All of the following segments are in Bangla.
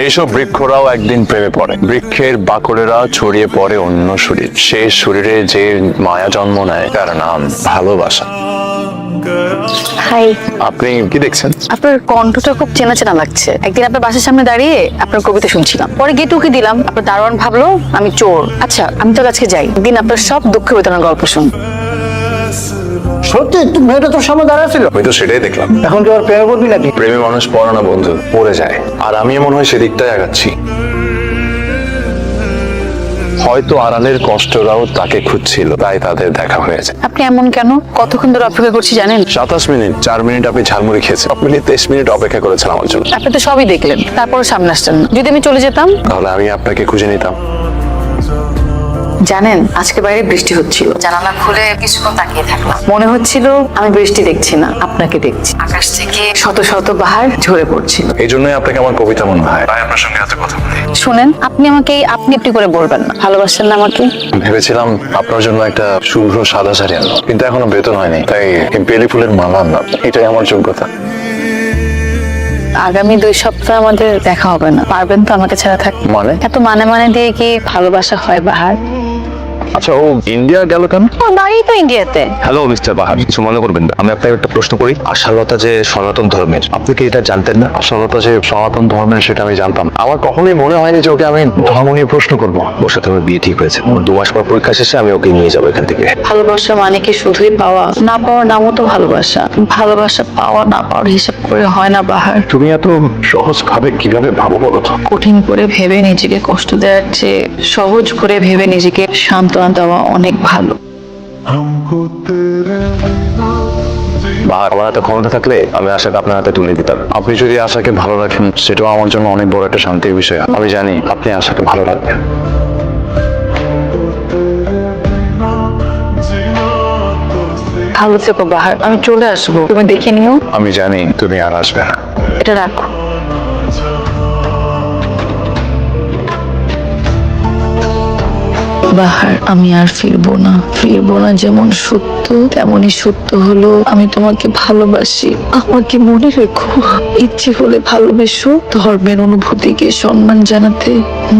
এইসব বৃক্ষরাও একদিন প্রেমে পড়ে। বৃক্ষের বাকলেরা ছড়িয়ে পড়ে অন্য শরীর, সেই শরীরে যে মায়া জন্ম নেয় তার নাম ভালোবাসা। হাই, আপনি কি দেখছেন? আপনার কণ্ঠটা খুব চেনা চেনা লাগছে। একদিন আপনার বাসার সামনে দাঁড়িয়ে আপনার কবিতা শুনছিলাম, পরে গেট উকি দিলাম, আপনার দারোয়ান ভাবলো আমি চোর। আচ্ছা, আমি তো আজকে যাই, একদিন আপনার সব দুঃখ বেদনার গল্প শুন। সত্যি তুই মেয়েটা তোর সামনে দাঁড়ায় ছিল? আমি তো সেটাই দেখলাম। এখন কি আবার প্রেমে পড়বি নাকি? প্রেমে মানুষ পড়ে না বন্ধু, পড়ে যায়। আর আমি মনে হয় সেদিকটাই আগাচ্ছি। হয়তো আড়ালের কষ্টরাও তাকে খুঁজছিল, তাই তাদের দেখা হয়েছে। আপনি এমন কেন? কতক্ষণ ধরে অপেক্ষা করছি জানেন? 27 মিনিট, 4 মিনিট আপনি ঝালমুড়ি খেয়েছেন, 23 মিনিট অপেক্ষা করেছেন আমার জন্য। আপনি তো সবই দেখলেন, তারপরও সামনে আসছেন না। যদি আমি চলে যেতাম? তাহলে আমি আপনাকে খুঁজে নিতাম। জানেন, আজকে বাইরে বৃষ্টি হচ্ছিল, জানালা খুলে কিছুক্ষণ তাকিয়ে থাকলাম। মনে হচ্ছিল আমি বৃষ্টি দেখছি না, আপনাকে দেখছি। আকাশ থেকে শত শত বাহার ঝরে পড়ছিল। এই জন্যই আপনাকে আমার কবিতা মনে হয়, তাই আপনার সঙ্গে এত কথা বলি। শুনেন, আপনি আমাকে আপনি আপনি করে বলবেন না। ভালোবাসেন না আমাকে? ভেবেছিলাম আপনার জন্য একটা শুভ্র সাদা শাড়ি আনবো, কিন্তু এখনো বেতন হয়নি, তাই এই বেলি ফুলের মালা আনলাম। এটাই আমার যোগ্যতা। আগামী 2 সপ্তাহ আমাদের দেখা হবে না, পারবেন তো আমাকে ছাড়া থাকতে? মানে? এত মানে দিয়ে কি ভালোবাসা হয় বাহার? আচ্ছা, ও ইন্ডিয়া গেল কেন? বাড়ি তো ইন্ডিয়াতে। হ্যালো মিস্টার বাহার, কিছু মনে করবেন না, আমি আপনাকে একটা প্রশ্ন করি। আশালতা যে সনাতন ধর্মের, আপনি কি এটা জানতেন না? আসলতা যে সনাতন ধর্মের সেটা আমি জানতাম। আমার কখনোই মনে হয়নি যে ওকে আমি ধর্ম নিয়ে প্রশ্ন করবো। ওর সাথে আমার বিয়ে ঠিক হয়েছে। 2 মাস পর পরীক্ষা শেষে আমি ওকে নিয়ে যাবো এখান থেকে। ভালোবাসা মানে কি শুধুই পাওয়া? না পাওয়ার নামও তো ভালোবাসা। ভালোবাসা পাওয়া না পাওয়ার হিসাব করে হয় না বাহার। তুমি এত সহজ ভাবে কিভাবে ভাবো বলো তো? কঠিন করে ভেবে নিজেকে কষ্ট দেওয়ার চেয়ে সহজ করে ভেবে নিজেকে সান্ত্বনা দেওয়া অনেক ভালো। বাহার, আমার হাতে ক্ষমতা থাকলে আমি আশাকে আপনার হাতে তুলে দিতাম। আপনি যদি আশাকে ভালো রাখেন, সেটাও আমার জন্য অনেক বড় একটা শান্তির বিষয়। আমি জানি আপনি আশাকে ভালো রাখবেন। ভালো থেকো বাহার, আমি চলে আসবো, তুমি দেখে নিও। আমি জানি তুমি আর আসবে না। এটা রাখো। বাহার, আমি আর ফিরবো না যেমন সত্য, তেমনই সত্য হলো আমি তোমাকে ভালোবাসি। আমাকে মনে রেখো, ইচ্ছে হলে ভালোবেসো। ধর্মের অনুভূতিকে সম্মান জানাতে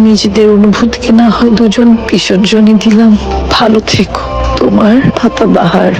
নিজেদের অনুভূতিকে না হয় দুজন বিসর্জনই দিলাম। ভালো থেকো, তোমার পাতা বাহার।